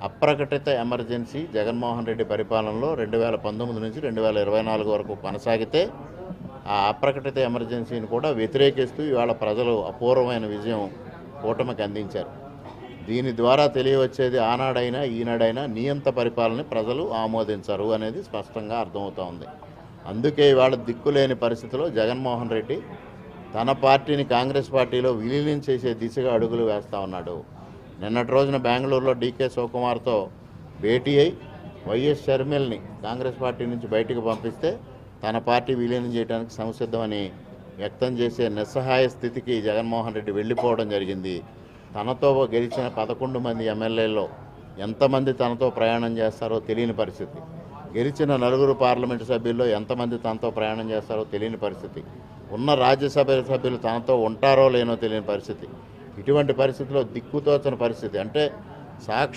అప్రకటిత emergency Jaganmohan Reddy పరిపాలనలో 2019 నుంచి 2024 వరకు కొనసాగితే ఆ అప్రకటిత ఎమర్జెన్సీని కూడా వ్యతిరేకిస్తూ ఇవాళ ప్రజలు అపూర్వమైన విజయం కూటమికి అందించారు. దీని ద్వారా తెలియవచ్చేది ఆనాడైనా ఈనాడైనా నియంత పరిపాలనని ప్రజలు ఆమోదించరు అనేది స్పష్టంగా అర్థమవుతూ ఉంది. అందుకే ఇవాళ దిక్కులేని పరిస్థితిలో జగన్మోహన్ రెడ్డి తన పార్టీని కాంగ్రెస్ పార్టీలో విలీనం చేసే దిశగా అడుగులు వేస్తూ ఉన్నాడు. నిన్నటి రోజున బెంగళూరులో డీకే శివకుమార్తో భేటీ అయి వైఎస్ షర్మిల్ని కాంగ్రెస్ పార్టీ నుంచి బయటకు పంపిస్తే తన పార్టీ విలీనం చేయడానికి సంసిద్ధమని వ్యక్తం చేసే నిస్సహాయ స్థితికి జగన్మోహన్ రెడ్డి వెళ్ళిపోవడం జరిగింది. తనతో గెలిచిన 11 మంది ఎమ్మెల్యేల్లో ఎంతమంది తనతో ప్రయాణం చేస్తారో తెలియని పరిస్థితి, గెలిచిన 4 పార్లమెంటు సభ్యుల్లో ఎంతమంది తనతో ప్రయాణం చేస్తారో తెలియని పరిస్థితి, ఉన్న రాజ్యసభ సభ్యులు తనతో ఉంటారో లేనో తెలియని పరిస్థితి. ఇటువంటి పరిస్థితిలో దిక్కుతోచని పరిస్థితి, అంటే సాక్షాత్